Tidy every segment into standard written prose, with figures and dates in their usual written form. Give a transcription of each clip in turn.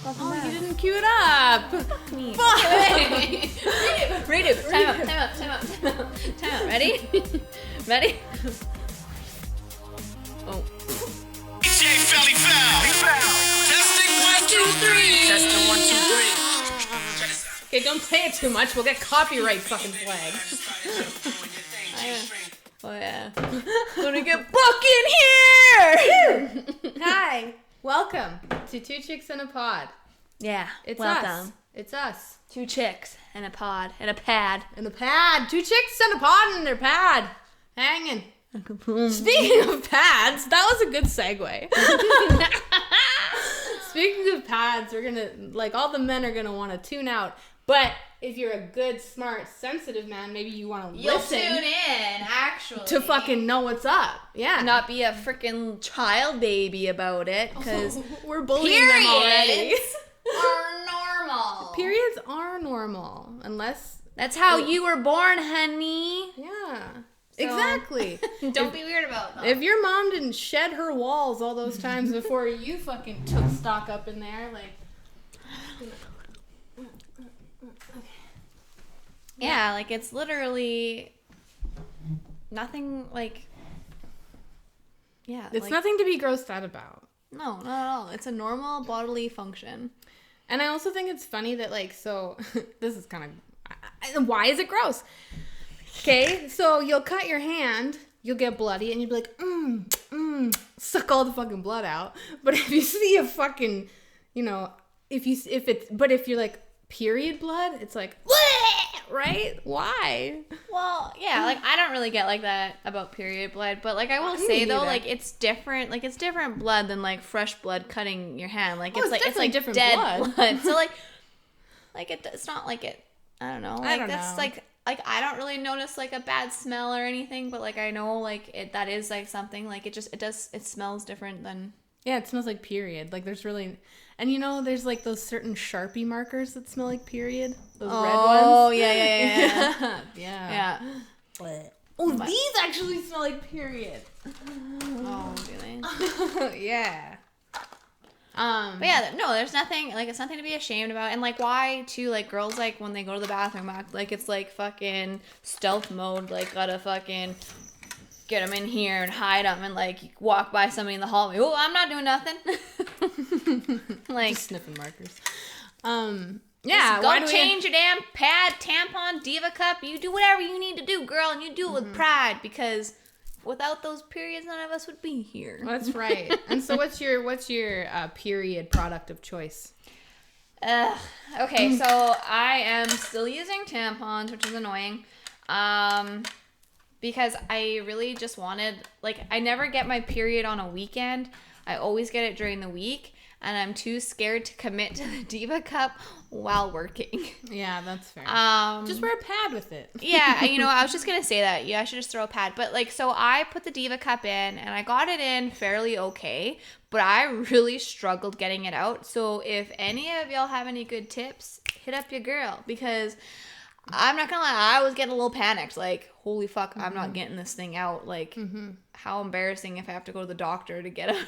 Oh, you didn't cue it up. Fuck me. Fuck. Okay. Read it. Time out. Ready? Ready? Oh. DJ Felly Foul. Testing 1, 2, 3. Testing 1, 2, 3. Okay, don't play it too much. We'll get copyright fucking flag. Oh yeah. Gonna get Buck in here! Hi. Welcome to Two Chicks in a Pod. Yeah. It's welcome. us. It's us. 2 chicks and a pod and a pad. In the pad. 2 chicks in a pod in their pad. Hanging. Speaking of pads, that was a good segue. Speaking of pads, we're gonna, like, all the men are gonna want to tune out. But if you're a good, smart, sensitive man, maybe you want to listen. You'll tune in, actually. To fucking know what's up. Yeah. Not be a freaking child baby about it, because we're bullying them already. are normal. Periods are normal, unless... That's how you were born, honey. Yeah. So, exactly. Don't be weird about them. If your mom didn't shed her walls all those times before you fucking took stock up in there, like... Yeah, like, it's literally nothing, like... Yeah. It's like, nothing to be grossed out about. No, not at all. It's a normal bodily function. And I also think it's funny that, like, so... this is kind of... why is it gross? Okay, so you'll cut your hand, you'll get bloody, and you'll be like, suck all the fucking blood out. But if you see a fucking, you know, if you're like, period blood, it's like, right? Why? Well, yeah, like, I don't really get like that about period blood, but, like, I will say, though, like, it's different, like, it's different blood than, like, fresh blood cutting your hand. Like, it's like different dead blood. So, like, it's not like it, I don't know. Like, I don't that's, know. like, I don't really notice, like, a bad smell or anything, but, like, I know, like, that is, like, something, like, it smells different than... Yeah, it smells like period. Like, there's really... And, you know, there's, like, those certain Sharpie markers that smell like period. Those red ones. Oh, yeah. Yeah. Oh, these actually smell like period. Oh, really? Yeah. But yeah, no, there's nothing, like, it's nothing to be ashamed about. And, like, why, too, like, girls, like, when they go to the bathroom, act like it's, like, fucking stealth mode, like, gotta fucking get them in here and hide them and, like, walk by somebody in the hallway. Oh, I'm not doing nothing. Like, just sniffing markers. Yeah. Go change your damn pad, tampon, diva cup. You do whatever you need to do, girl, and you do it with pride, because without those periods, none of us would be here. That's right. And so what's your period product of choice? Okay, so I am still using tampons, which is annoying. Because I really just wanted, like, I never get my period on a weekend. I always get it during the week, and I'm too scared to commit to the Diva Cup while working. Yeah, that's fair. Just wear a pad with it. Yeah, you know, I was just going to say that. Yeah, I should just throw a pad. But, like, so I put the Diva Cup in, and I got it in fairly okay, but I really struggled getting it out. So if any of y'all have any good tips, hit up your girl, because... I'm not gonna lie, I was getting a little panicked. Like, holy fuck, I'm not getting this thing out. Like, how embarrassing if I have to go to the doctor to get a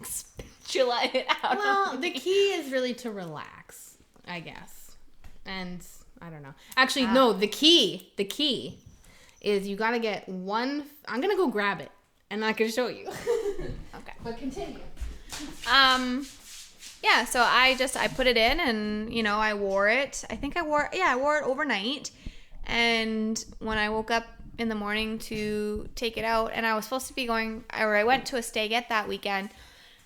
spatula it out. Well, the key is really to relax, I guess. And I don't know. Actually, no, the key is you gotta get one. I'm gonna go grab it, and I can show you. Okay. But continue. Yeah, so I put it in, and, you know, I wore it. I think I wore it overnight. And when I woke up in the morning to take it out, and I was supposed to be I went to a stayette that weekend,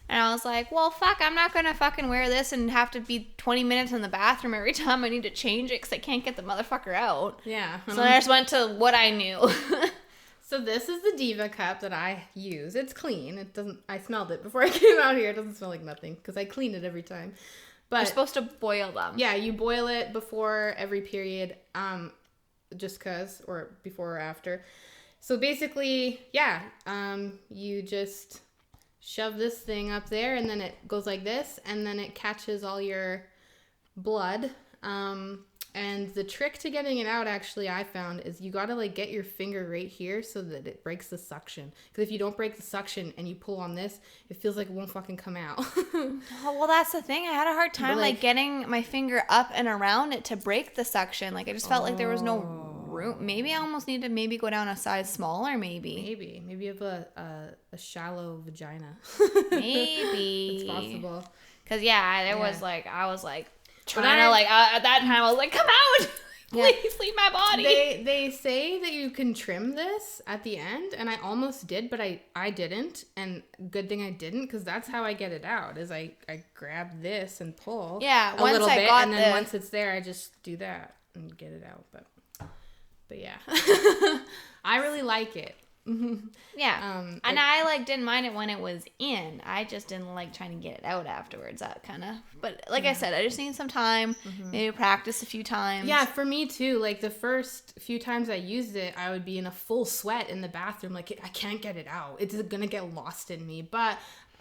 and I was like, well, fuck, I'm not gonna fucking wear this and have to be 20 minutes in the bathroom every time I need to change it because I can't get the motherfucker out. Yeah. So I just went to what I knew. So this is the Diva Cup that I use. It's clean. It doesn't. I smelled it before I came out here. It doesn't smell like nothing because I clean it every time. But You're supposed to boil them. Yeah, you boil it before every period, just cause, or before or after. So basically, yeah, you just shove this thing up there, and then it goes like this, and then it catches all your blood. And the trick to getting it out, actually, I found, is you got to like get your finger right here so that it breaks the suction. Because if you don't break the suction and you pull on this, it feels like it won't fucking come out. Oh, well, that's the thing. I had a hard time like getting my finger up and around it to break the suction. Like I just felt like there was no room. Maybe I almost need to maybe go down a size smaller. Maybe you have a shallow vagina. Maybe It's possible. Because I was like trying to like at that time I was like, come out. Please leave my body. They say that you can trim this at the end, and I almost did, but I didn't, and good thing I didn't, because that's how I get it out, is I grab this and pull a little bit, and then once it's there, I just do that and get it out, but yeah. I really like it. Yeah. And I like didn't mind it when it was in. I just didn't like trying to get it out afterwards. That kind of. But like I said, I just need some time. Maybe practice a few times. Yeah, for me too. Like the first few times I used it, I would be in a full sweat in the bathroom. Like I can't get it out. It's gonna get lost in me. But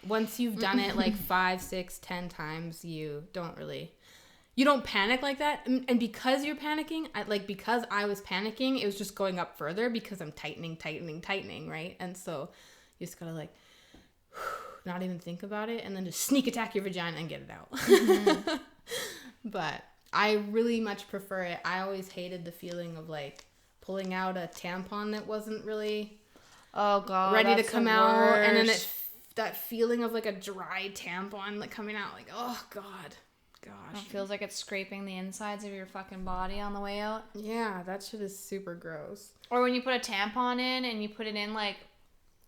once you've done it like 5, 6, 10 times, you don't panic like that. And because you're panicking, because I was panicking, it was just going up further because I'm tightening, right? And so you just gotta like not even think about it and then just sneak attack your vagina and get it out. But I really much prefer it. I always hated the feeling of like pulling out a tampon that wasn't really ready to come out. And then that feeling of like a dry tampon like coming out, like, oh God. Gosh. It feels like it's scraping the insides of your fucking body on the way out. Yeah, that shit is super gross. Or when you put a tampon in and you put it in like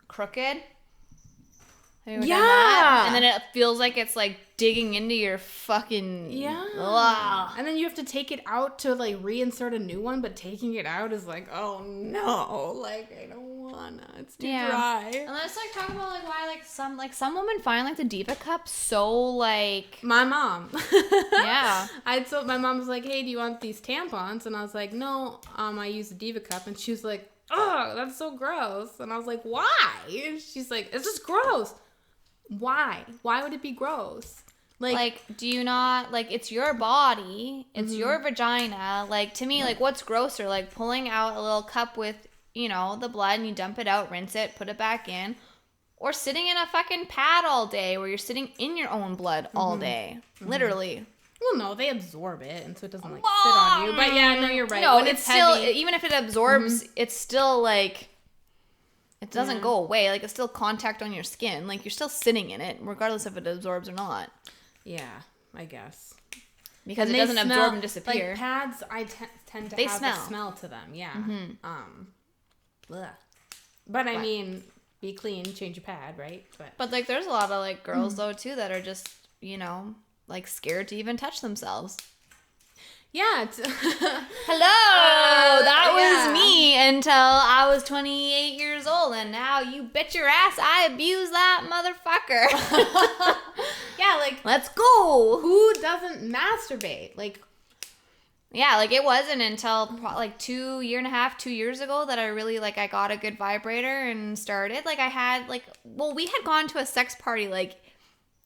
crooked. Have you ever done that? And then it feels like it's like digging into your fucking... Yeah. Ugh. And then you have to take it out to like reinsert a new one, but taking it out is like, oh no, like I don't wanna. It's too dry. And let's like talk about like why like some women find like the Diva Cup so like... My mom. Yeah. My mom was like, hey, do you want these tampons? And I was like, no, I use the Diva Cup. And she was like, oh, that's so gross. And I was like, why? And she's like, it's just gross. Why would it be gross? Like do you not like, it's your body, it's your vagina, like to me, like what's grosser, like pulling out a little cup with the blood and you dump it out, rinse it, put it back in, or sitting in a fucking pad all day where you're sitting in your own blood all day, literally. Well, no, they absorb it, and so it doesn't like sit on you. But yeah, no, you're right. No, when it's heavy, still, even if it absorbs, it's still like, it doesn't go away. Like it's still contact on your skin. Like you're still sitting in it, regardless if it absorbs or not. Yeah, I guess. Because it doesn't absorb and disappear. Like pads, I tend to have a smell to them. Yeah. But I mean, be clean, change your pad, right? But like, there's a lot of like girls though too that are just like scared to even touch themselves. Yeah. Hello, that was me until I was 28 years old, and now you bet your ass I abuse that motherfucker. Yeah, like, let's go. Who doesn't masturbate? Like, yeah, like it wasn't until like 2 years ago that I really like I got a good vibrator and started. Like I had we had gone to a sex party like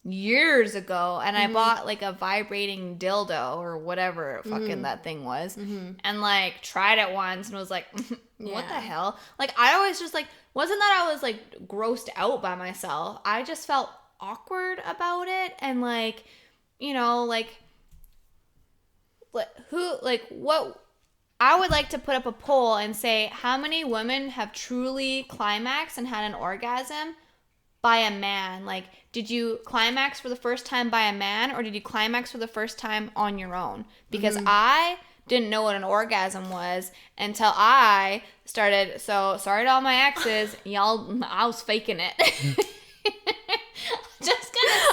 years ago, and I bought like a vibrating dildo or whatever fucking that thing was, and like tried it once and was like, what the hell? Like I always just like, wasn't that I was like grossed out by myself. I just felt awkward about it, and like, what I would like to put up a poll and say, how many women have truly climaxed and had an orgasm by a man? Like, did you climax for the first time by a man, or did you climax for the first time on your own? Because I didn't know what an orgasm was until I started. So sorry to all my exes, y'all, I was faking it.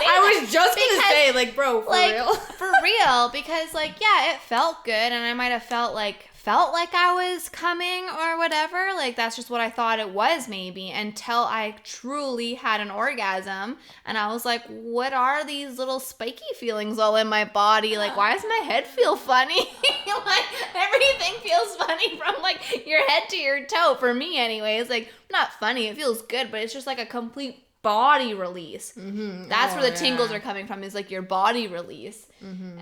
I was just gonna say, like, bro, for real. For real, because like, yeah, it felt good, and I might have felt like I was coming or whatever. Like that's just what I thought it was, maybe, until I truly had an orgasm, and I was like, what are these little spiky feelings all in my body? Like, why does my head feel funny? Like everything feels funny from like your head to your toe, for me anyway. It's like not funny, it feels good, but it's just like a complete body release. That's where the tingles yeah. are coming from, is like your body release.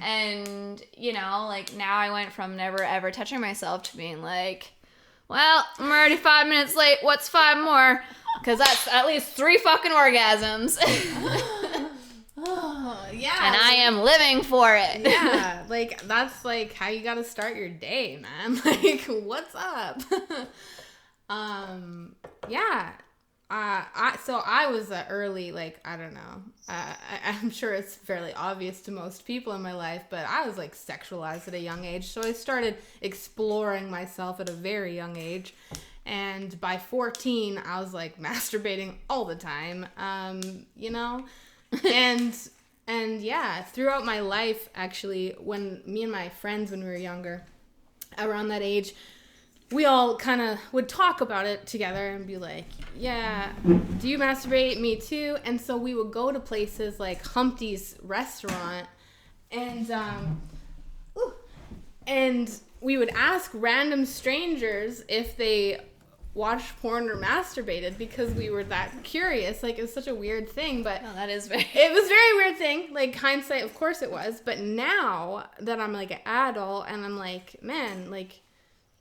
And, you know, like now I went from never ever touching myself to being like, well, I'm already 5 minutes late. What's 5 more? Because that's at least 3 fucking orgasms. Yeah. And I am living for it. Yeah, like that's like how you gotta start your day, man. Like, what's up? Yeah. So I was early, like, I don't know. I'm sure it's fairly obvious to most people in my life, but I was like sexualized at a young age. So I started exploring myself at a very young age. And by 14, I was like masturbating all the time, you know? And yeah, throughout my life, actually, when me and my friends, when we were younger, around that age, we all kind of would talk about it together and be like, yeah, do you masturbate? Me too. And so we would go to places like Humpty's restaurant and we would ask random strangers if they watched porn or masturbated because we were that curious. Like, it was such a weird thing, but No, that is very... it was a very weird thing. Like, hindsight, of course it was. But now that I'm like an adult and I'm like, man, like,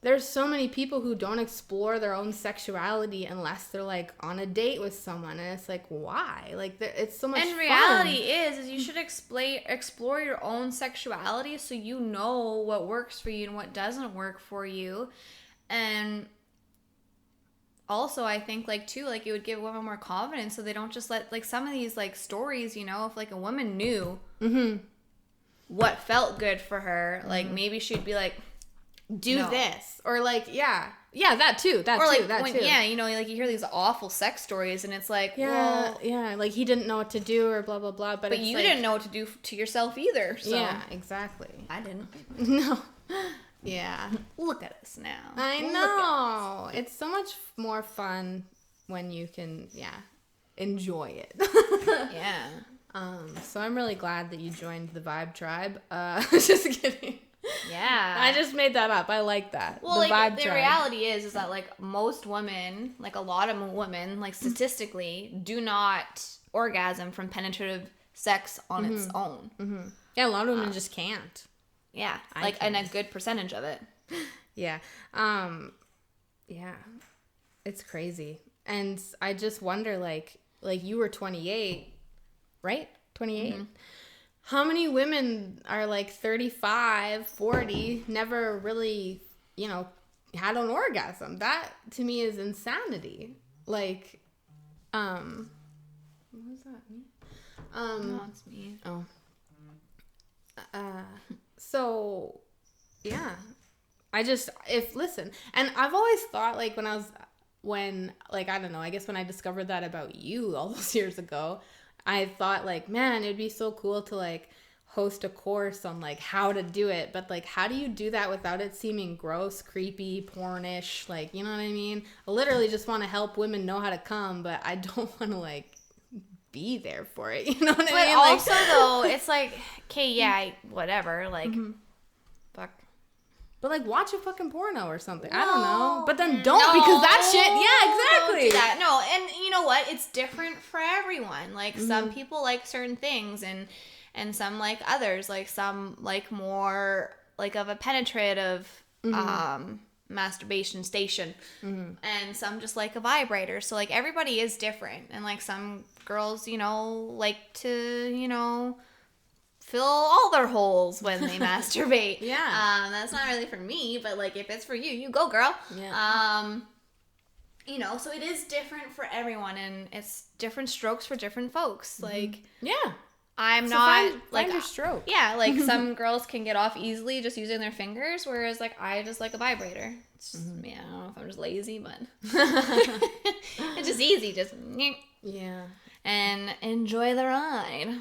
there's so many people who don't explore their own sexuality unless they're like on a date with someone, and it's like, why? Like, it's so much fun. And reality is you should explore your own sexuality so you know what works for you and what doesn't work for you. And also, I think, like, too, like, it would give women more confidence so they don't just let, like, some of these, like, stories, you know, if, like, a woman knew what felt good for her, like, maybe she'd be like, do no. this. Or, like, yeah, that too. Yeah, you know, like, you hear these awful sex stories, and it's like, well... Yeah, like, he didn't know what to do or blah, blah, blah. But it's you like, didn't know what to do to yourself either, so... Yeah, exactly. I didn't. No. Yeah. Look at us now. I Look know. It's so much more fun when you can, enjoy it. Yeah. So I'm really glad that you joined the Vibe Tribe. Just kidding. Yeah. I just made that up. I like that. Well, the like, Vibe the Tribe. reality is that, like, most women, like, a lot of women, like, statistically, do not orgasm from penetrative sex on its own. Yeah, a lot of women just can't. Yeah. Like, and a good percentage of it. Yeah. Yeah. It's crazy. And I just wonder, like you were 28, right? 28. How many women are like 35, 40, never really, you know, had an orgasm? That to me is insanity. Like, what was that? Me? No, it's me. Oh. So, yeah. Listen, and I've always thought, like, I don't know, I guess when I discovered that about you all those years ago, I thought, like, man, it'd be so cool to, like, host a course on, like, how to do it. But, like, how do you do that without it seeming gross, creepy, pornish? Like, you know what I mean? I literally just want to help women know how to come, but I don't want to, like, be there for it. You know what I mean? But also, though, it's like, okay, yeah, whatever. Like, fuck. But, like, watch a fucking porno or something. I don't know. But then don't, because that shit, Don't exactly. do that. No, and you know what? It's different for everyone. Like, some people like certain things, and some like others. Like, some like more, like, of a penetrative masturbation station. And some just like a vibrator. So, like, everybody is different. And, like, some girls, you know, like to, you know, fill all their holes when they masturbate. Yeah. That's not really for me, but, like, if it's for you, you go, girl. Yeah. You know, so it is different for everyone, and it's different strokes for different folks. Like, Yeah. I'm So not find like your stroke. Yeah, like some girls can get off easily just using their fingers, whereas, like, I just like a vibrator. It's just, I don't know if I'm just lazy, but it's just easy, just Yeah. and enjoy the ride.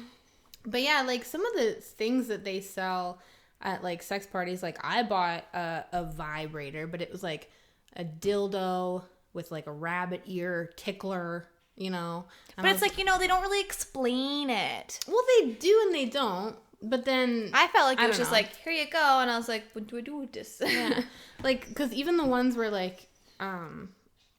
But yeah, like, some of the things that they sell at, like, sex parties, like, I bought a vibrator, but it was like a dildo with, like, a rabbit ear tickler, you know. And But it's like, you know, they don't really explain it. well, they do and they don't. But then I felt like it was don't just know. like, here you go, and I was like, what do I do with this? yeah, like, because even the ones where, like,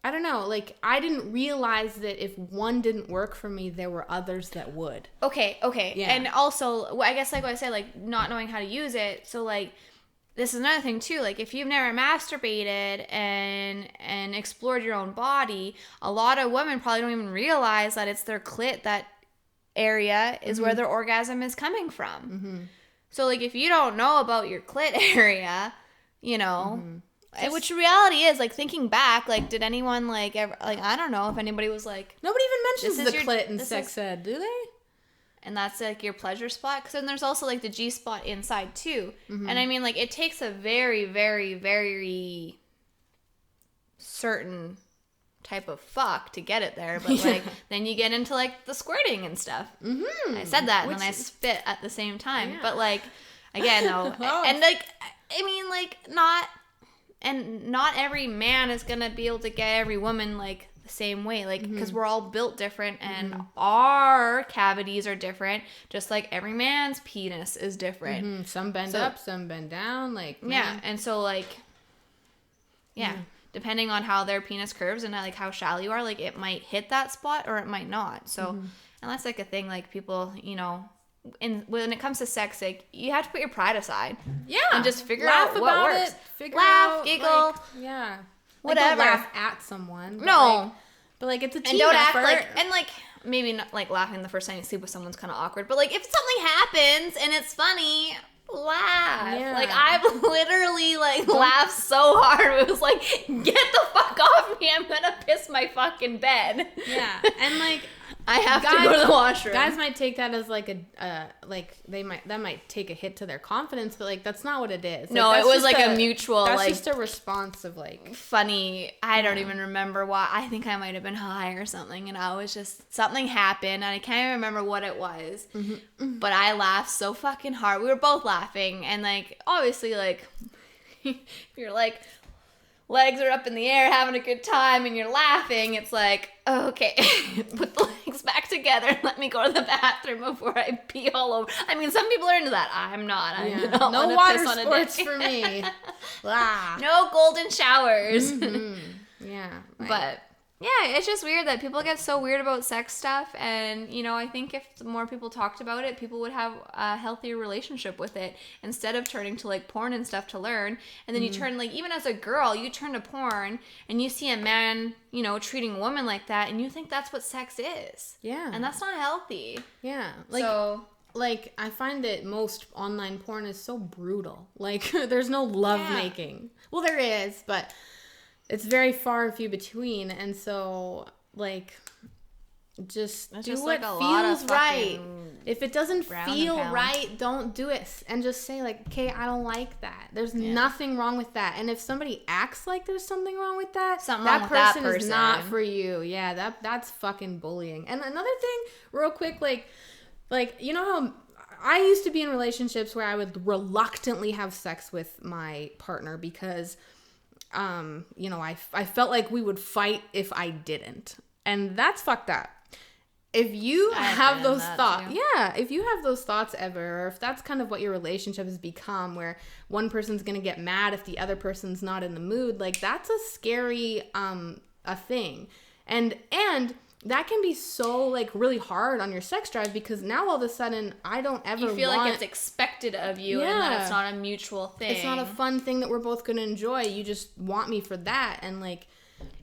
I don't know, like, I didn't realize that if one didn't work for me, there were others that would. Okay. Yeah. And also, I guess, like what I said, like, not knowing how to use it. So, like, this is another thing, too. Like, if you've never masturbated and explored your own body, a lot of women probably don't even realize that it's their clit, that area is where their orgasm is coming from. So, like, if you don't know about your clit area, you know... Which reality is, like, thinking back, like, did anyone, like, ever, like, I don't know if anybody was like... Nobody even mentions the clit in this sex ed, do they? And that's, like, your pleasure spot? Because then there's also, like, the G spot inside, too. And I mean, like, it takes a very, very, very certain type of fuck to get it there. But, like, then you get into, like, the squirting and stuff. I said that, and then I spit at the same time. But, like, again, though, and, like, I mean, like, not every man is gonna be able to get every woman, like, the same way, like, because we're all built different, and our cavities are different, just like every man's penis is different. Some bend up, some bend down, like, and so, like, depending on how their penis curves and, like, how shallow you are, like, it might hit that spot or it might not. So, and that's, like, a thing, like, people, you know, when it comes to sex, like, you have to put your pride aside. And just figure out what works. Laugh, giggle. Like, whatever. Don't laugh at someone. No. But, like, it's a team And don't effort. act like, and, like, maybe not, like, laughing the first time you sleep with someone's kind of awkward. But, like, if something happens and it's funny, laugh. Yeah. Like, I've literally, like, laughed so hard. It was like, get the fuck off me. I'm gonna piss my fucking bed. Yeah. And, like... I have to go to the washroom. Guys might take that as like that might take a hit to their confidence, but like that's not what it is. Like, no, it was like a mutual, that's like, just a response of like funny. I don't even remember why. I think I might have been high or something, and I was just, something happened, and I can't even remember what it was. But I laughed so fucking hard. We were both laughing, and like obviously, like if you're like legs are up in the air having a good time and you're laughing, it's like, okay, put the legs back together and let me go to the bathroom before I pee all over. I mean, some people are into that. I'm not. I don't no wanna water piss on a sports dick. for me. Blah. No golden showers. Yeah. But yeah, it's just weird that people get so weird about sex stuff, and you know, I think if more people talked about it, people would have a healthier relationship with it instead of turning to like porn and stuff to learn. And then you turn, like, even as a girl, you turn to porn and you see a man, you know, treating a woman like that, and you think that's what sex is. Yeah. And that's not healthy. Yeah. Like, so, like, I find that most online porn is so brutal. Like, there's no love making. Well, there is, but it's very far and few between. And so, like, just do just what like a lot of feels right. fucking If it doesn't feel pound. right, don't do it. And just say, like, okay, I don't like that. There's nothing wrong with that. And if somebody acts like there's something wrong with that, that person is not for you. Yeah, that's fucking bullying. And another thing, real quick, like, you know how I used to be in relationships where I would reluctantly have sex with my partner because, you know, I felt like we would fight if I didn't. And that's fucked up. If you have those thoughts, if you have those thoughts ever, or if that's kind of what your relationship has become, where one person's going to get mad if the other person's not in the mood, like, that's a scary, a thing. And that can be so, like, really hard on your sex drive, because now all of a sudden I don't ever you feel like it's expected of you, and that it's not a mutual thing. It's not a fun thing that we're both going to enjoy. You just want me for that. And, like,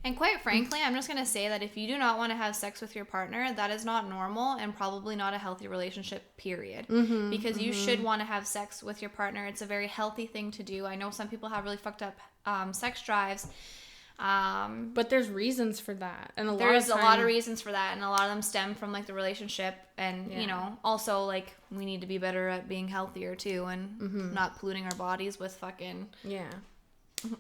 and quite frankly, I'm just going to say that if you do not want to have sex with your partner, that is not normal and probably not a healthy relationship, period. Because you should want to have sex with your partner. It's a very healthy thing to do. I know some people have really fucked up sex drives. But there's reasons for that. And there's a lot of reasons for that. And a lot of them stem from, like, the relationship. And, you know, also, like, we need to be better at being healthier, too. And not polluting our bodies with fucking...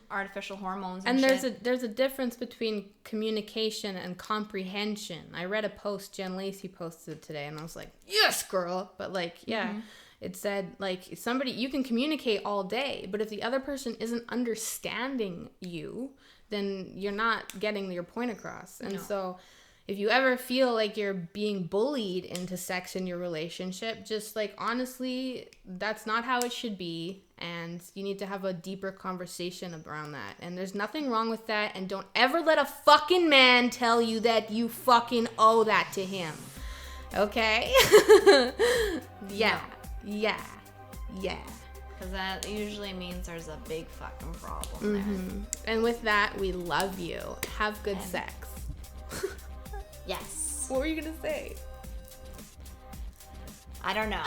artificial hormones and there's a difference between communication and comprehension. I read a post Jen Lacey posted today, and I was like, yes, girl. But, like, it said, like, somebody, you can communicate all day, but if the other person isn't understanding you, then you're not getting your point across. And so, if you ever feel like you're being bullied into sex in your relationship, just like honestly, that's not how it should be. And you need to have a deeper conversation around that. And there's nothing wrong with that. And don't ever let a fucking man tell you that you fucking owe that to him. Okay? Yeah. Yeah. Yeah. Because that usually means there's a big fucking problem there. And with that, we love you. Have good sex. Yes. What were you going to say? I don't know.